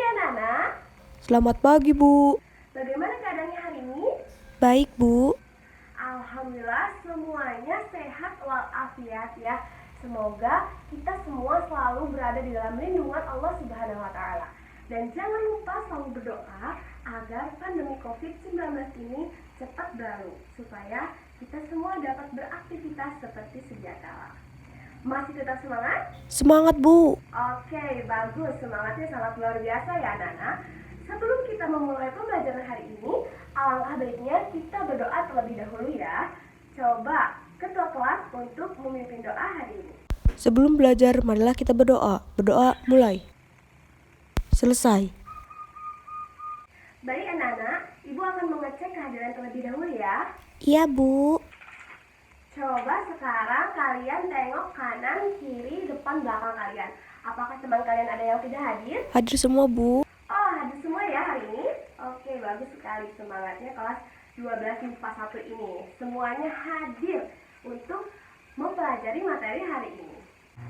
ya Nana. Selamat pagi, Bu. Bagaimana keadaannya hari ini? Baik, Bu. Alhamdulillah semuanya sehat walafiat ya. Semoga kita semua selalu berada di dalam lindungan Allah Subhanahu wa taala. Dan jangan lupa selalu berdoa agar pandemi Covid-19 ini cepat berlalu supaya kita semua dapat beraktivitas seperti sedia kala. Masih tetap semangat? Semangat, Bu. Oke, bagus. Semangatnya sangat luar biasa ya, Nana. Sebelum kita memulai pembelajaran hari ini, alangkah baiknya kita berdoa terlebih dahulu ya. Coba ketua kelas untuk memimpin doa hari ini. Sebelum belajar, marilah kita berdoa. Berdoa mulai. Selesai. Baik, anak-anak, Ibu akan mengecek kehadiran terlebih dahulu ya. Iya, Bu. Coba sekarang kalian tengok kanan, kiri, depan, belakang kalian. Apakah teman kalian ada yang tidak hadir? Hadir semua, Bu. Oh, hadir semua ya hari ini? Oke, bagus sekali semangatnya kelas 12 MIPA 1 ini. Semuanya hadir untuk mempelajari materi hari ini.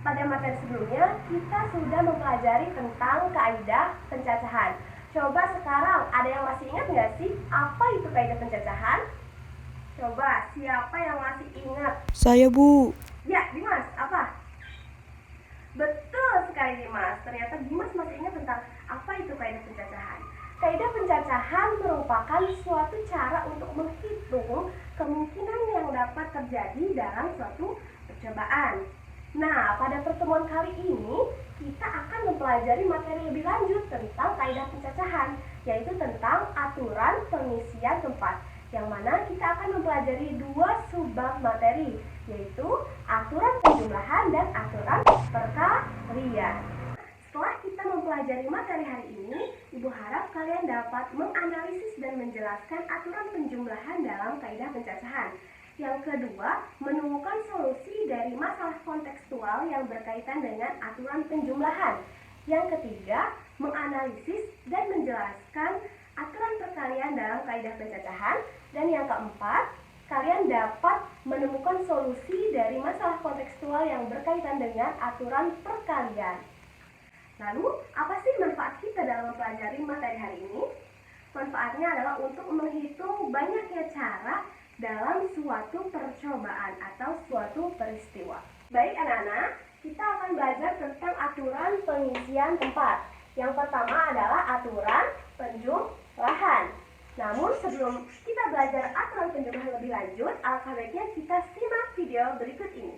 Pada materi sebelumnya, kita sudah mempelajari tentang kaidah pencacahan. Coba sekarang, ada yang masih ingat nggak sih apa itu kaidah pencacahan? Coba, siapa yang masih ingat? Saya, Bu. Ya, Dimas, apa? Betul sekali Dimas. Ternyata Dimas masih ingat tentang apa itu kaidah pencacahan. Kaidah pencacahan merupakan suatu cara untuk menghitung kemungkinan yang dapat terjadi dalam suatu percobaan. Nah, pada pertemuan kali ini kita akan mempelajari materi lebih lanjut tentang kaidah pencacahan, yaitu tentang aturan pengisian tempat, yang mana kita akan mempelajari dua subbab materi, yaitu aturan penjumlahan dan aturan perkalian. Setelah kita mempelajari materi hari ini, Ibu harap kalian dapat menganalisis dan menjelaskan aturan penjumlahan dalam kaidah pencacahan. Yang kedua, menemukan solusi dari masalah kontekstual yang berkaitan dengan aturan penjumlahan. Yang ketiga, menganalisis dan menjelaskan aturan perkalian dalam kaidah pencacahan. Dan yang keempat, kalian dapat menemukan solusi dari masalah kontekstual yang berkaitan dengan aturan perkalian. Lalu, apa sih manfaat kita dalam mempelajari materi hari ini? Manfaatnya adalah untuk menghitung banyaknya cara dalam suatu percobaan atau suatu peristiwa. Baik anak-anak, kita akan belajar tentang aturan pengisian tempat. Yang pertama adalah aturan penjumlahan. Namun sebelum kita belajar aturan penjumlahan lebih lanjut, alangkah baiknya kita simak video berikut ini.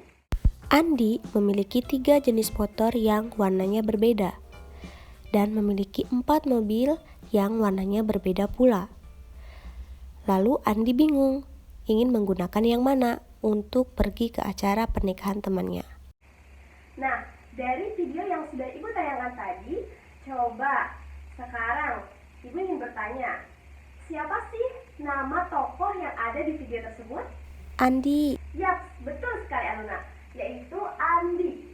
Andi memiliki 3 jenis motor yang warnanya berbeda dan memiliki 4 mobil yang warnanya berbeda pula. Lalu Andi bingung, ingin menggunakan yang mana untuk pergi ke acara pernikahan temannya. Nah, dari video yang sudah Ibu tayangkan tadi, coba sekarang Ibu ingin bertanya, siapa sih nama tokoh yang ada di video tersebut? Andi. Yap, betul sekali Aluna, yaitu Andi.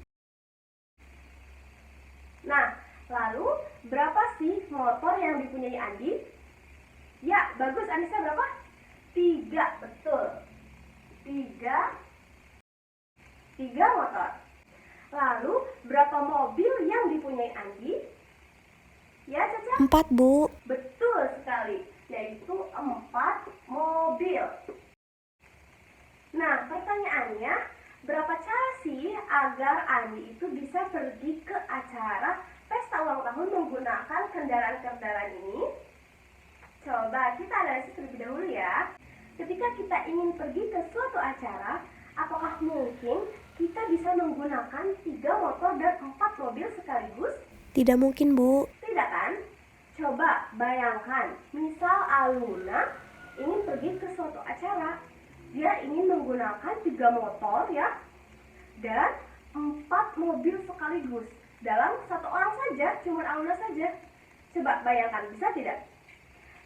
Nah, lalu berapa sih motor yang dipunyai Andi? Ya, bagus Anissa, berapa? 3, betul. 3 motor. Lalu berapa mobil yang dipunyai Andi? Ya, Caca? 4, Bu. Betul sekali, yaitu 4 mobil. Nah, pertanyaannya, berapa cara sih agar Andi itu bisa pergi ke acara pesta ulang tahun menggunakan kendaraan-kendaraan ini? Coba kita analisis terlebih dahulu ya. Ketika kita ingin pergi ke suatu acara, apakah mungkin kita bisa menggunakan 3 motor dan 4 mobil sekaligus? Tidak mungkin, Bu. Tidak kan? Coba bayangkan, misal Aluna ingin pergi ke suatu acara. Dia ingin menggunakan 3 motor ya, dan 4 mobil sekaligus. Dalam satu orang saja, cuma Aluna saja. Coba bayangkan, bisa tidak?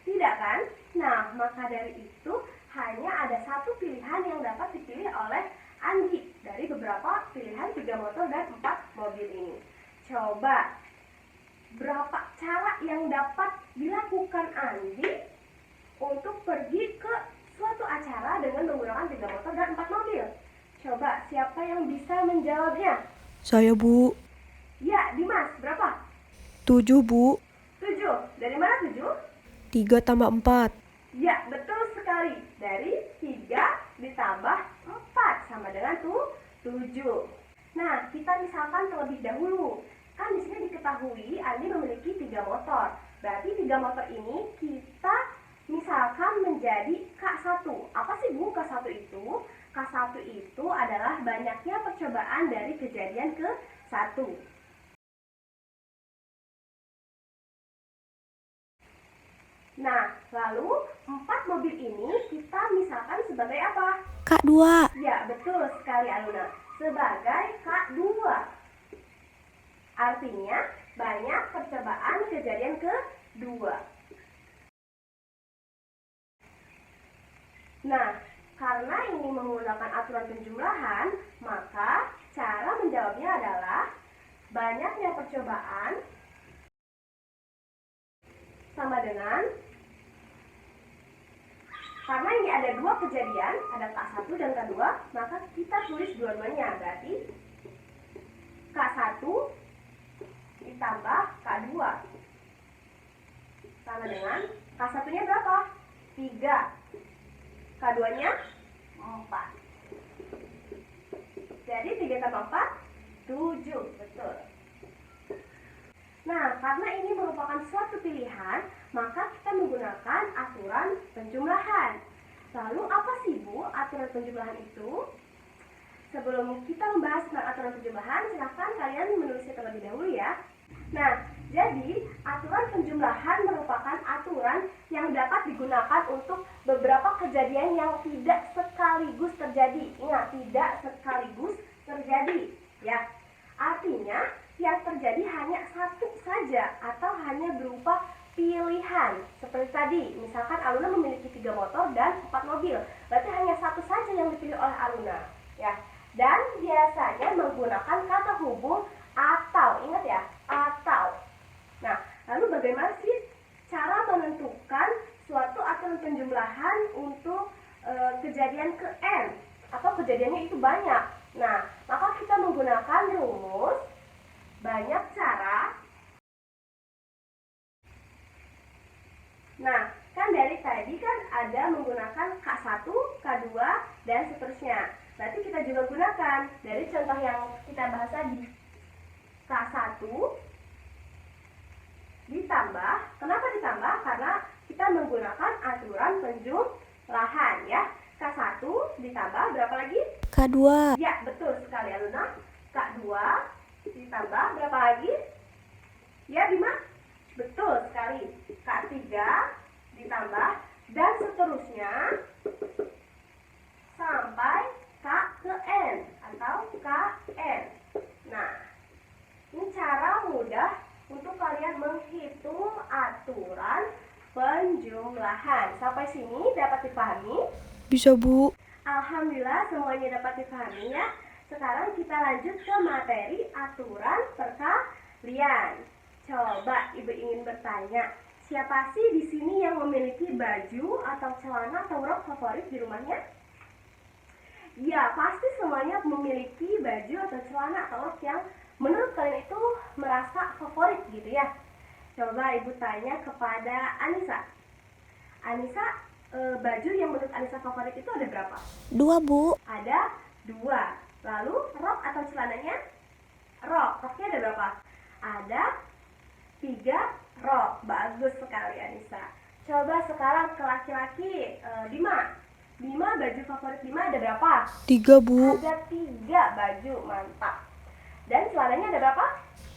Tidak kan? Nah, maka dari itu hanya ada satu pilihan yang dapat dipilih oleh Andi dari beberapa pilihan 3 motor dan 4 mobil ini. Coba, berapa cara yang dapat dilakukan Andi untuk pergi ke suatu acara dengan menggunakan 3 motor dan 4 mobil? Coba, siapa yang bisa menjawabnya? Saya, Bu. Ya, Dimas, berapa? 7, Bu. 7 Dari mana 7? 3 tambah 4. Ya, betul sekali. Dari 3 ditambah 4 sama dengan 7. Nah, kita misalkan terlebih dahulu. Kan di sini diketahui Andi memiliki 3 motor. Berarti 3 motor ini kita misalkan menjadi K1. Apa sih Bu K1 itu? K1 itu adalah banyaknya percobaan dari kejadian ke-1. Nah, lalu 4 mobil ini kita misalkan sebagai apa? K2. Ya, betul sekali Aluna. Sebagai K2. Artinya banyak percobaan kejadian ke-2. Nah, karena ini menggunakan aturan penjumlahan, maka cara menjawabnya adalah banyaknya percobaan sama dengan, karena ini ada 2 kejadian, ada K1 dan K2, maka kita tulis dua-duanya. Berarti K1 ditambah K2 sama dengan, K1-nya berapa? 3. K2-nya 4. Jadi 3 tambah 4, 7. Betul. Nah, karena ini merupakan suatu pilihan, maka kita menggunakan aturan penjumlahan. Lalu apa sih Bu aturan penjumlahan itu? Sebelum kita membahas tentang aturan penjumlahan, silahkan kalian menulisnya terlebih dahulu ya. Nah, jadi aturan penjumlahan merupakan aturan yang dapat digunakan untuk beberapa kejadian yang tidak sekaligus terjadi. Ingat, tidak sekaligus terjadi, ya. Artinya yang terjadi hanya satu saja atau hanya berupa pilihan. Seperti tadi, misalkan Aluna memiliki 3 motor dan 4 mobil. Berarti hanya satu saja yang dipilih oleh Aluna, ya. Dan biasanya menggunakan kata hubung atau. Ingat ya, atau. Nah, lalu bagaimana sih cara menentukan suatu aturan penjumlahan untuk kejadian ke N atau kejadiannya itu banyak? Nah, maka kita menggunakan rumus banyak cara. Nah, kan dari tadi kan ada menggunakan K1, K2, dan seterusnya. Berarti kita juga gunakan dari contoh yang kita bahas tadi. K1 ditambah, kenapa ditambah? Karena kita menggunakan aturan penjumlahan, ya. K1 ditambah berapa lagi? K2. Ya, betul sekali Aluna. K2 ditambah berapa lagi? Ya, Bima? Betul sekali. K3 ditambah dan seterusnya sampai K ke N atau KN. Nah, ini cara mudah untuk kalian menghitung aturan penjumlahan. Sampai sini dapat dipahami? Bisa Bu. Alhamdulillah semuanya dapat dipahami ya. Sekarang kita lanjut ke materi aturan perkalian. Coba Ibu ingin bertanya, siapa sih di sini yang memiliki baju atau celana atau rok favorit di rumahnya? Ya, pasti semuanya memiliki baju atau celana atau rok yang menurut kalian itu merasa favorit gitu ya. Coba Ibu tanya kepada Anissa. Anissa, baju yang menurut Anissa favorit itu ada berapa? 2 Bu. Ada 2. Lalu rok atau celananya? Roknya ada berapa? Ada 3 rok. Bagus sekali Anissa. Coba sekarang ke laki-laki, Bima. Bima, baju favorit Bima ada berapa? 3 Bu. Ada 3 baju, mantap. Dan celananya ada berapa?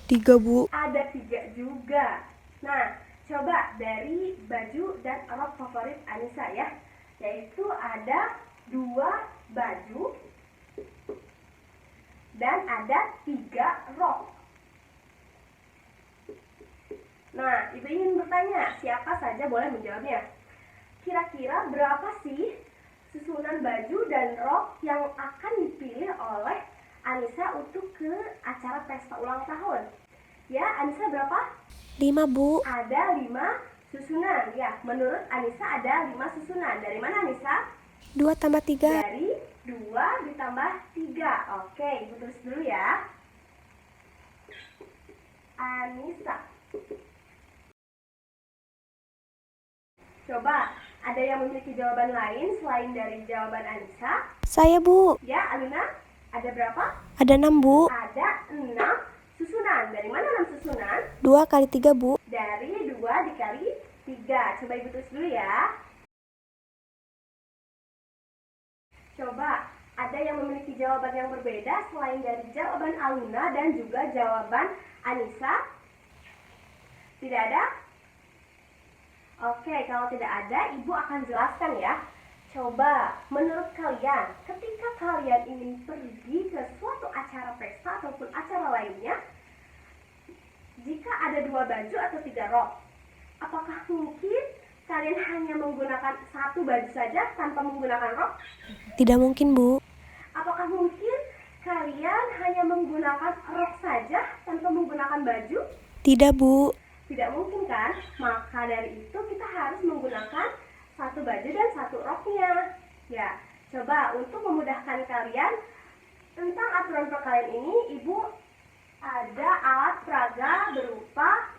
3 Bu. Ada 3 juga. Nah, coba dari baju dan rok favorit Anissa ya. Yaitu ada 2 baju dan ada 3 rok. Nah, Ibu ingin bertanya, siapa saja boleh menjawabnya. Kira-kira berapa sih susunan baju dan rok yang akan dipilih oleh Anissa untuk ke acara pesta ulang tahun? Ya, Anissa berapa? 5 Bu. Ada 5 susunan. Ya, menurut Anissa ada 5 susunan. Dari mana Anissa? 2 tambah 3. Dari 2 ditambah 3. Oke, Ibu tulis dulu ya. Anissa. Coba, ada yang memiliki jawaban lain selain dari jawaban Anissa? Saya, Bu. Ya, Aluna, ada berapa? Ada 6, Bu. Ada 6 susunan. Dari mana 6 susunan? 2 kali 3, Bu. Dari 2 dikali 3. Coba Ibu tulis dulu ya. Coba, ada yang memiliki jawaban yang berbeda selain dari jawaban Aluna dan juga jawaban Anissa? Tidak ada? Oke, kalau tidak ada, Ibu akan jelaskan ya. Coba, menurut kalian, ketika kalian ingin pergi ke suatu acara pesta ataupun acara lainnya, jika ada 2 baju atau 3 rok, apakah mungkin kalian hanya menggunakan 1 baju saja tanpa menggunakan rok? Tidak mungkin, Bu. Apakah mungkin kalian hanya menggunakan rok saja tanpa menggunakan baju? Tidak, Bu. Tidak mungkin kan? Maka dari itu kita harus menggunakan 1 baju dan 1 roknya. Ya, coba untuk memudahkan kalian tentang aturan perkalian ini, Ibu ada alat peraga berupa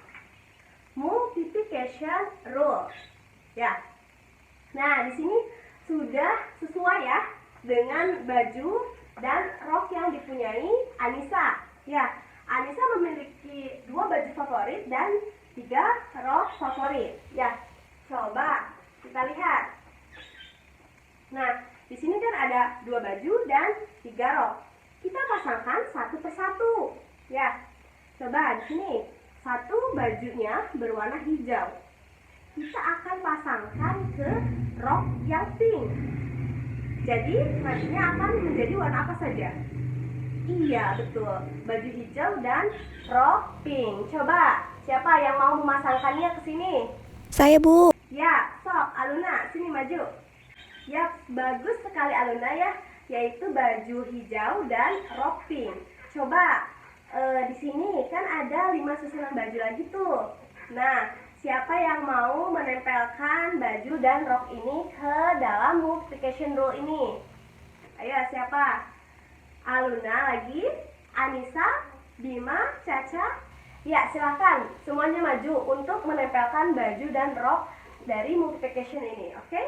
multiplication rule. Ya. Nah, di sini sudah sesuai ya dengan baju dan rok yang dipunyai Anissa. Ya, Anissa memiliki 2 baju favorit dan 3 rok favorit. Ya, coba kita lihat. Nah, di sini kan ada 2 baju dan 3 rok. Kita pasangkan satu persatu. Ya, coba di sini 1 bajunya berwarna hijau. Kita akan pasangkan ke rok yang pink. Jadi nantinya akan menjadi warna apa saja? Iya, betul. Baju hijau dan rok pink. Coba, siapa yang mau memasangkannya ke sini? Saya, Bu. Ya, sok, Aluna, sini maju. Ya, bagus sekali Aluna ya, yaitu baju hijau dan rok pink. Coba, di sini kan ada 5 susunan baju lagi tuh. Nah, siapa yang mau menempelkan baju dan rok ini ke dalam multiplication rule ini? Ayo, siapa? Aluna lagi, Anissa, Bima, Caca. Ya, silakan semuanya maju untuk menempelkan baju dan rok dari multiplication ini, oke?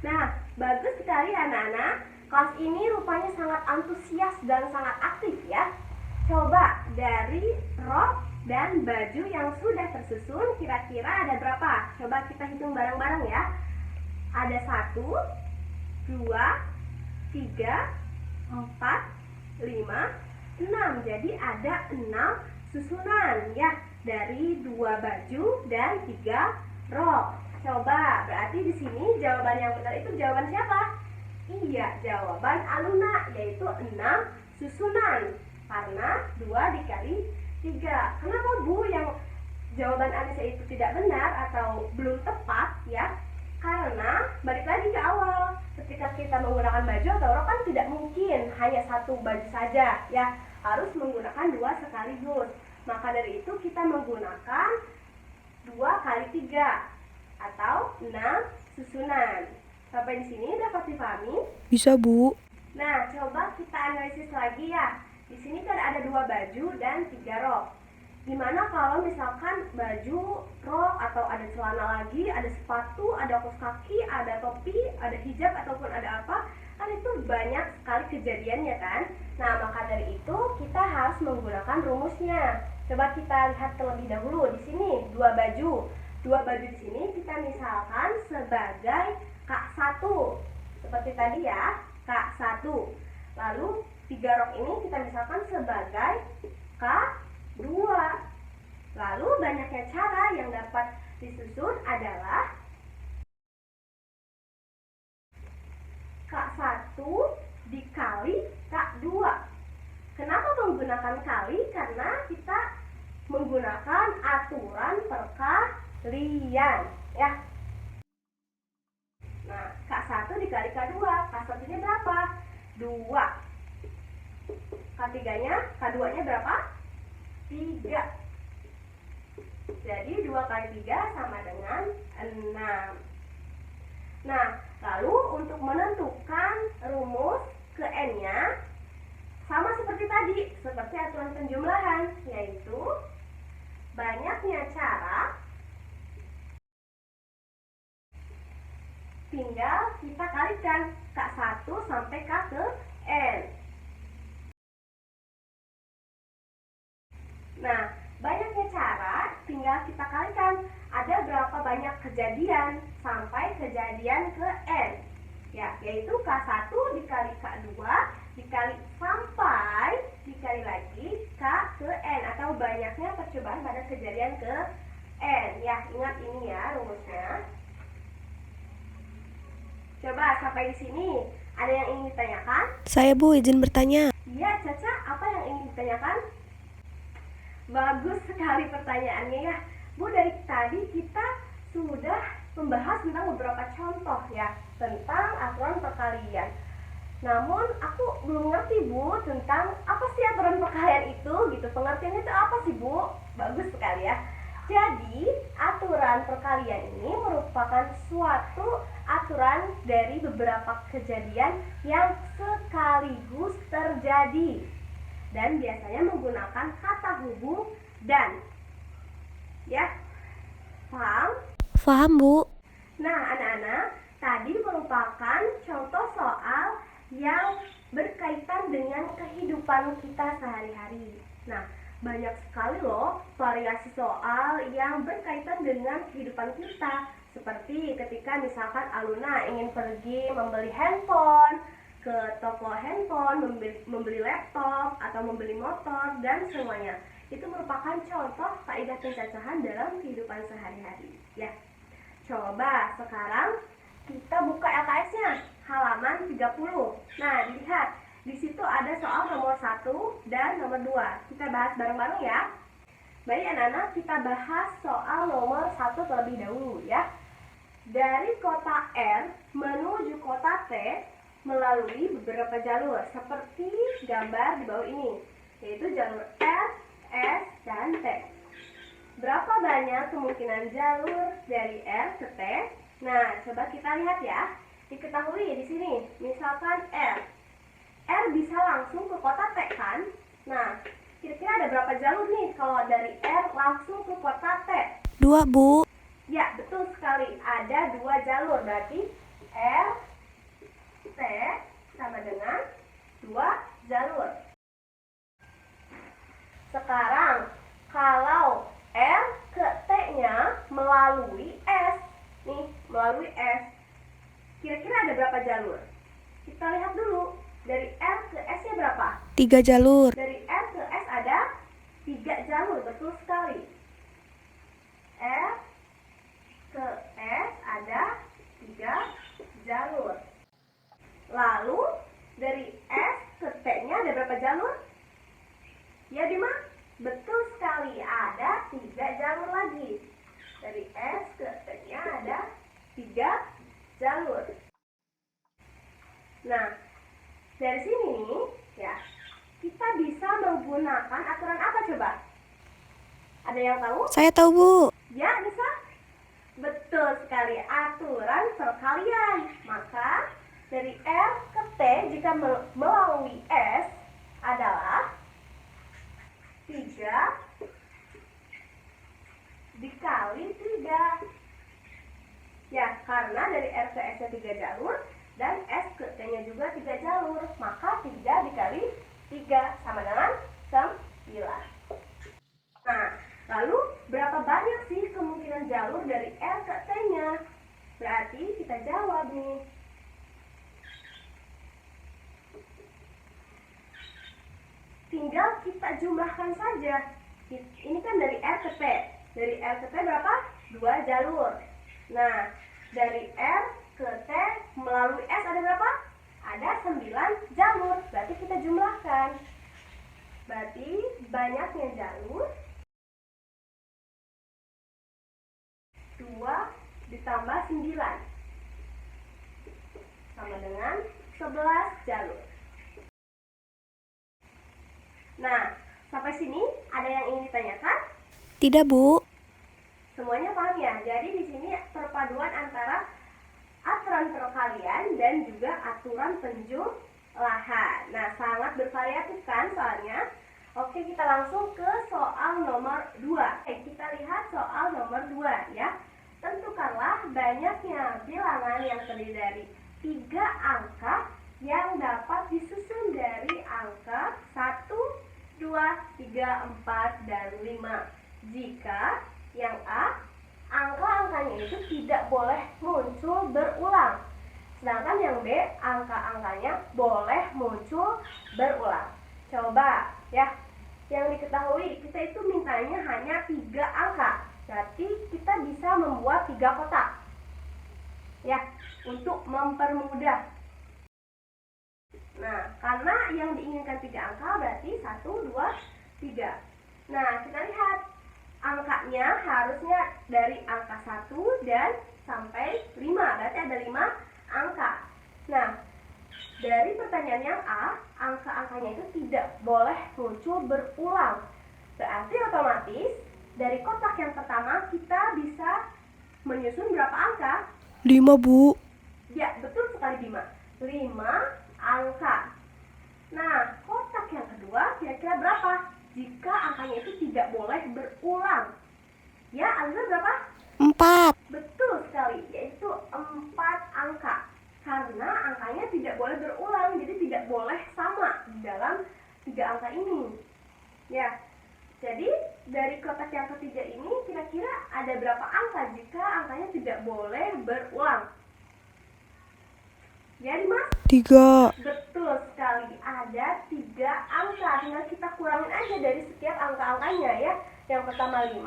Nah, bagus sekali anak-anak. Kelas ini rupanya sangat antusias dan sangat aktif ya. Coba dari rok dan baju yang sudah tersusun kira-kira ada berapa? Coba kita hitung bareng-bareng ya. Ada 1, 2, 3, 4, 5, 6. Jadi ada 6 susunan ya, dari 2 baju dan 3 rok. Coba, berarti di sini jawaban yang benar itu jawaban siapa? Iya, jawaban Aluna, yaitu 6 susunan. Karena 2 dikali 3. Kenapa Bu yang jawaban Anissa itu tidak benar atau belum tepat ya? Karena balik lagi ke awal, ketika kita menggunakan baju atau rok kan tidak mungkin hanya 1 baju saja ya, harus menggunakan 2 sekaligus. Maka dari itu kita menggunakan 2 kali 3 atau 6 susunan. Sampai di sini dapat dipahami? Bisa, Bu. Nah, coba kita analisis lagi ya. Di sini kan ada 2 baju dan 3 rok. Gimana kalau misalkan baju, rok, atau ada celana lagi, ada sepatu, ada kaos kaki, ada topi, ada hijab, ataupun ada apa? Kan itu banyak sekali kejadiannya kan? Nah, maka dari itu kita harus menggunakan rumusnya. Coba kita lihat terlebih dahulu. Di sini 2 baju. 2 baju di sini kita misalkan sebagai K1. Seperti tadi ya, K1. Lalu 3 rok ini kita misalkan sebagai K2. Lalu banyaknya cara yang dapat disusun adalah K1 dikali K2. Kenapa menggunakan kali? Karena kita menggunakan aturan perkalian ya. Nah, K1 dikali K2. K1-nya berapa? 2. K3-nya, K2-nya berapa? 3. Jadi 2 kali 3 sama dengan 6. Nah, lalu untuk menentukan rumus ke N-nya sama seperti tadi, seperti aturan penjumlahan, yaitu banyaknya cara tinggal kita kalikan K1 sampai K ke N. Nah, banyaknya cara, tinggal kita kalikan ada berapa banyak kejadian sampai kejadian ke N. Ya, yaitu K1 dikali K2 dikali sampai dikali lagi K ke N, atau banyaknya percobaan pada kejadian ke N. Ya, ingat ini ya rumusnya. Coba sampai di sini, ada yang ingin ditanyakan? Saya Bu, izin bertanya. Iya, Caca, apa yang ingin ditanyakan? Bagus sekali pertanyaannya ya. Bu, dari tadi kita sudah membahas tentang beberapa contoh ya, tentang aturan perkalian. Namun aku belum ngerti Bu tentang apa sih aturan perkalian itu gitu. Pengertiannya itu apa sih Bu? Bagus sekali ya. Jadi aturan perkalian ini merupakan suatu aturan dari beberapa kejadian yang sekaligus terjadi dan biasanya menggunakan kata hubung dan. Ya, paham? Paham Bu. Nah, anak-anak, tadi merupakan contoh soal yang berkaitan dengan kehidupan kita sehari-hari. Nah, banyak sekali loh variasi soal yang berkaitan dengan kehidupan kita. Seperti ketika misalkan Aluna ingin pergi membeli handphone, ke toko handphone, membeli laptop, atau membeli motor, dan semuanya. Itu merupakan contoh kaidah pencacahan dalam kehidupan sehari-hari. Ya. Coba sekarang kita buka LKS-nya, halaman 30. Nah, dilihat. Di situ ada soal nomor 1 dan nomor 2. Kita bahas bareng-bareng ya. Baik anak-anak, kita bahas soal nomor 1 terlebih dahulu ya. Dari kota R menuju kota T melalui beberapa jalur seperti gambar di bawah ini, yaitu jalur R, S, dan T. Berapa banyak kemungkinan jalur dari R ke T? Nah, coba kita lihat ya. Diketahui di sini, misalkan R bisa langsung ke kota T kan? Nah, kira-kira ada berapa jalur nih kalau dari R langsung ke kota T? 2 Bu. Ya, betul sekali. Ada 2 jalur. Berarti R, T sama dengan 2 jalur. Sekarang, kalau R ke T-nya melalui S. Nih, melalui S. Kira-kira ada berapa jalur? Kita lihat dulu. Dari R ke S-nya berapa? 3 jalur. Dari R ke S ada 3 jalur, betul sekali. R ke S ada 3 jalur. Lalu dari S ke T-nya ada berapa jalur? Ya, Bima? Betul sekali, ada 3 jalur lagi. Dari S ke T-nya ada 3 jalur. Nah, dari sini nih, ya, kita bisa menggunakan aturan apa coba? Ada yang tahu? Saya tahu Bu. Ya, bisa? Betul sekali, aturan perkalian. Maka, dari R ke T jika melalui S adalah 3 dikali 3. Ya, karena dari R ke S-nya 3 jalur, dan S ke T-nya juga 3 jalur, maka 3 dikali 3 sama dengan 9. Nah, lalu berapa banyak sih kemungkinan jalur dari R ke T-nya? Berarti kita jawab nih. Tinggal kita jumlahkan saja. Ini kan dari R ke T. Dari R ke T berapa? 2 jalur. Nah, dari R ke T melalui S ada berapa? Ada 9 jalur. Berarti kita jumlahkan. Berarti banyaknya jalur 2 ditambah 9 sama dengan 11 jalur. Nah, sampai sini ada yang ingin ditanyakan? Tidak Bu. Semuanya paham ya? Jadi di sini perpaduan antara aturan perkalian dan juga aturan penjumlahan. Nah, sangat bervariatif kan soalnya? Oke, kita langsung ke soal nomor 2. Kita lihat soal nomor 2 ya. Tentukanlah banyaknya bilangan yang terdiri dari 3 angka yang dapat disusun dari angka 1, 2, 3, 4, dan 5. Jika yang A, angka-angkanya itu tidak boleh muncul berulang. Sedangkan yang B, angka-angkanya boleh muncul berulang. Coba ya, yang diketahui kita itu mintanya hanya 3 angka. Berarti kita bisa membuat 3 kotak. Ya, untuk mempermudah. Nah, karena yang diinginkan 3 angka berarti 1, 2, 3. Nah, kita lihat angkanya harusnya dari angka 1 dan sampai 5. Berarti ada 5 angka. Nah, dari pertanyaan yang A, angka-angkanya itu tidak boleh muncul berulang. Berarti otomatis dari kotak yang pertama kita bisa menyusun berapa angka? 5, Bu. Ya, betul sekali Bima. 5 angka. Nah, kotak yang kedua kira-kira berapa? Jika angkanya itu tidak boleh berulang. Ya, angka berapa? 4. Betul sekali, yaitu 4 angka. Karena angkanya tidak boleh berulang, jadi tidak boleh sama di dalam 3 angka ini. Ya, jadi dari kotak yang ketiga ini kira-kira ada berapa angka jika angkanya tidak boleh berulang? Ya, Dimas? 3. Betul sekali, ada 3 angka. Tinggal kita kurangin aja dari setiap angka-angkanya ya. Yang pertama 5,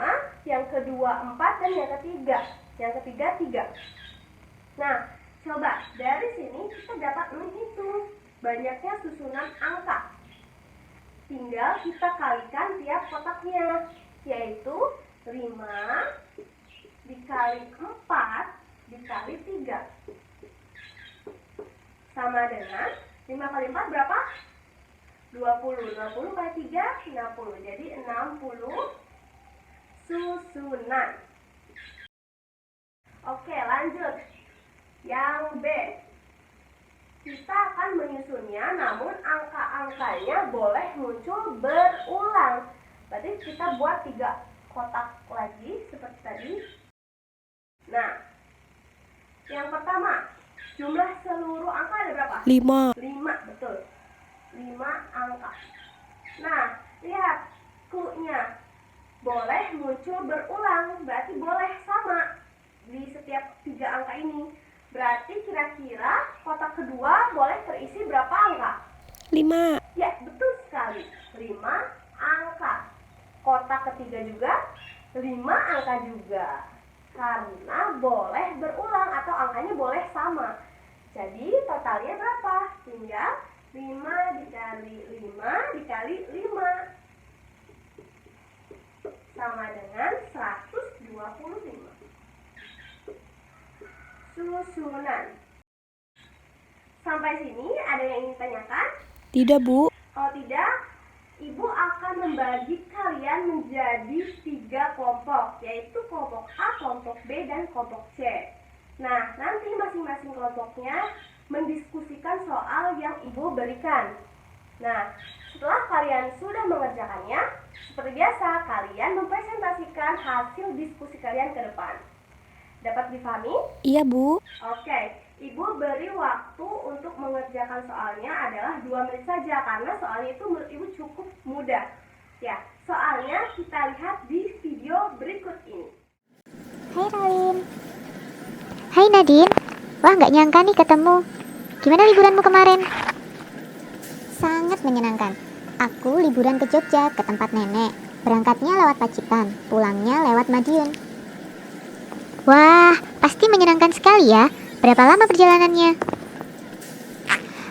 yang kedua 4, dan yang ketiga 3. Nah, coba dari sini kita dapat menghitung banyaknya susunan angka. Tinggal kita kalikan tiap kotaknya, yaitu 5 dikali 4 dikali 3 sama dengan 5 kali 4 berapa? 20. 20 kali 3 60. Jadi 60 susunan. Oke, lanjut. Yang B, kita akan menyusunnya, namun angka-angkanya boleh muncul berulang. Berarti kita buat 3 kotak lagi seperti tadi. Nah, yang pertama, jumlah seluruh angka ada berapa? 5. 5, betul. 5 angka. Nah, lihat clue-nya. Boleh muncul berulang, berarti boleh sama di setiap 3 angka ini. Berarti kira-kira kotak kedua boleh terisi berapa angka? 5. Ya, betul sekali. 5 angka. Kotak ketiga juga 5 angka juga. Karena boleh berulang atau angkanya boleh sama. Jadi totalnya berapa? Tinggal 5 dikali 5 dikali 5 sama dengan 125. Susunan. Sampai sini ada yang ingin ditanyakan? Tidak, Bu. Kalau tidak, Ibu akan membagi kalian menjadi 3 kelompok, yaitu kelompok A, kelompok B, dan kelompok C. Nah, nanti masing-masing kelompoknya mendiskusikan soal yang Ibu berikan. Nah, setelah kalian sudah mengerjakannya, seperti biasa, kalian mempresentasikan hasil diskusi kalian ke depan. Dapat dipahami? Iya, Bu. Oke, Ibu beri waktu untuk mengerjakan soalnya adalah 2 menit saja, karena soalnya itu menurut Ibu cukup mudah. Ya, soalnya kita lihat di video berikut ini. Hai Ralin. Hai Nadine. Wah, nggak nyangka nih ketemu. Gimana liburanmu kemarin? Sangat menyenangkan. Aku liburan ke Jogja, ke tempat nenek. Berangkatnya lewat Pacitan, pulangnya lewat Madiun. Wah, pasti menyenangkan sekali ya. Berapa lama perjalanannya?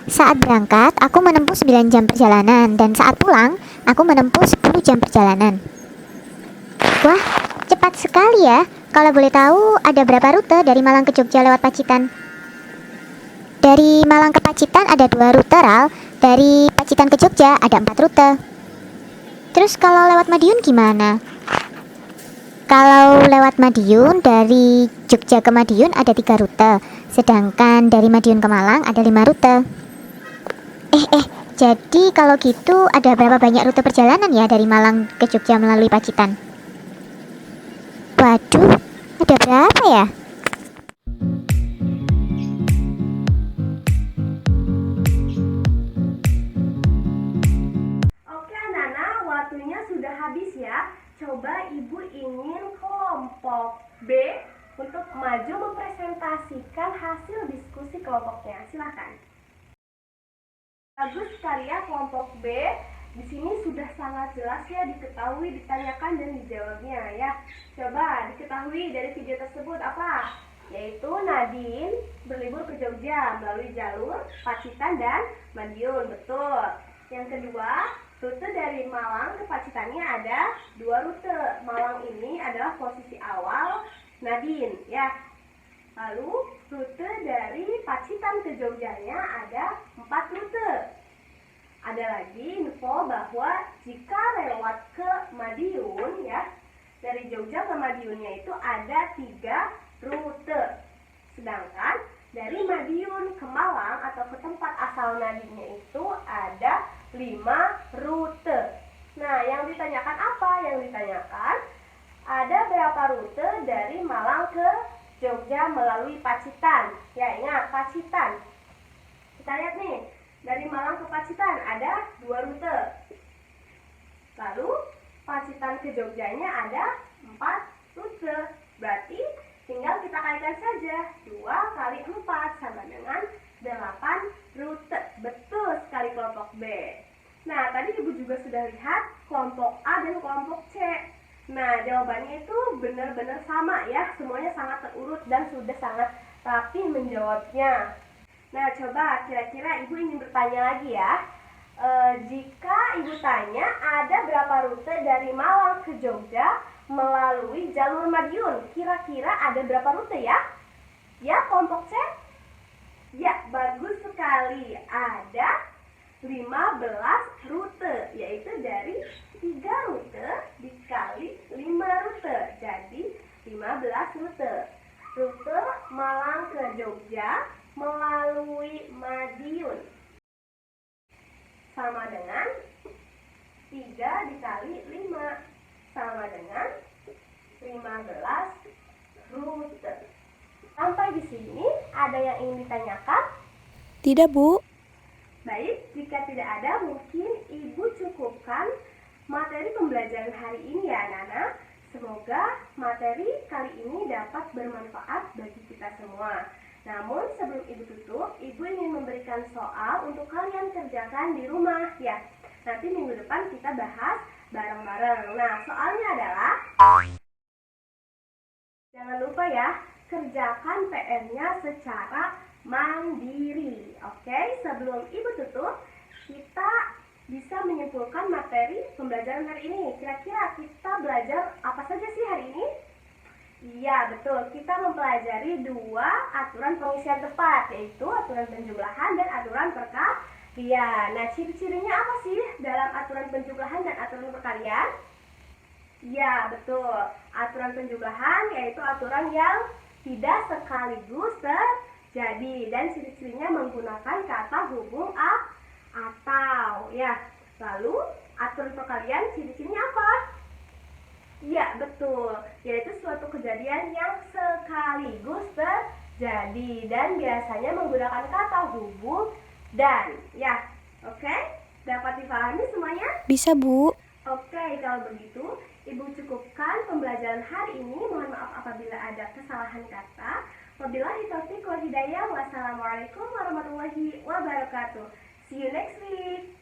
Saat berangkat, aku menempuh 9 jam perjalanan, dan saat pulang, aku menempuh 10 jam perjalanan. Wah, cepat sekali ya. Kalau boleh tahu, ada berapa rute dari Malang ke Jogja lewat Pacitan? Dari Malang ke Pacitan ada 2 rute, Ral. Dari Pacitan ke Jogja ada 4 rute. Terus kalau lewat Madiun gimana? Kalau lewat Madiun, dari Jogja ke Madiun ada 3 rute. Sedangkan dari Madiun ke Malang ada 5 rute. Jadi kalau gitu ada berapa banyak rute perjalanan ya dari Malang ke Jogja melalui Pacitan? Waduh, ada berapa ya? untuk maju mempresentasikan hasil diskusi kelompoknya. Silakan. Bagus sekali ya kelompok B. Di sini sudah sangat jelas ya diketahui, ditanyakan dan dijawabnya ya. Coba diketahui dari video tersebut apa? Yaitu Nadine berlibur ke Jogja melalui jalur Pacitan dan Madiun. Betul. Yang kedua, rute dari Malang ke Pacitannya ada 2 rute. Malang ini adalah posisi awal Nadine ya. Lalu rute dari Pacitan ke Jogjanya ada 4 rute. Ada lagi info bahwa jika lewat ke Madiun ya, dari Jogja ke Madiunnya itu ada 3 rute. Sedangkan dari Madiun ke Malang atau ke tempat asal Nadine itu ada 5 rute. Nah, yang ditanyakan apa? Yang ditanyakan ada berapa rute dari Malang ke Jogja melalui Pacitan. Ya, ingat Pacitan. Kita lihat nih, dari Malang ke Pacitan ada 2 rute. Lalu Pacitan ke Jogjanya ada 4 rute. Berarti tinggal kita kalikan saja. 2 kali 4 sama dengan 8 rute. Betul sekali kelompok B. Nah, tadi Ibu juga sudah lihat kelompok A dan kelompok C. Nah, jawabannya itu benar-benar sama ya. Semuanya sangat terurut dan sudah sangat rapi menjawabnya. Nah, coba kira-kira Ibu ingin bertanya lagi ya. Jika Ibu tanya ada berapa rute dari Malang ke Jogja melalui jalur Madiun, kira-kira ada berapa rute ya? Ya, kelompok C? Ya, bagus sekali. Ada 15 rute, yaitu dari 3 rute dikali 5 rute, jadi 15 rute. Rute Malang ke Jogja melalui Madiun sama dengan 3 dikali 5 sama dengan 15 rute. Sampai di sini ada yang ingin ditanyakan? Tidak, Bu. Baik, jika tidak ada mungkin Ibu cukupkan materi pembelajaran hari ini ya Nana. Semoga materi kali ini dapat bermanfaat bagi kita semua. Namun sebelum Ibu tutup, Ibu ingin memberikan soal untuk kalian kerjakan di rumah ya. Nanti minggu depan kita bahas bareng-bareng. Nah, soalnya adalah jangan lupa ya, kerjakan PR-nya secara mandiri. Oke, sebelum Ibu tutup, kita bisa menyimpulkan materi pembelajaran hari ini. Kira-kira kita belajar apa saja sih hari ini? Iya, betul. Kita mempelajari 2 aturan pengisian tepat, yaitu aturan penjumlahan dan aturan perkalian. Nah, ciri-cirinya apa sih dalam aturan penjumlahan dan aturan perkalian? Iya, betul. Aturan penjumlahan yaitu aturan yang tidak sekaligus terjadi dan ciri-cirinya menggunakan kata hubung atau ya. Lalu aturan perkalian ciri-cirinya apa? Ya, betul. Yaitu suatu kejadian yang sekaligus terjadi dan biasanya menggunakan kata hubung dan ya. Oke? Dapat dipahami semuanya? Bisa, Bu. Oke, kalau begitu Ibu cukupkan pembelajaran hari ini. Mohon maaf apabila ada kesalahan kata. Wabillahi taufiq wal hidayah. Wassalamualaikum warahmatullahi wabarakatuh. See you next week.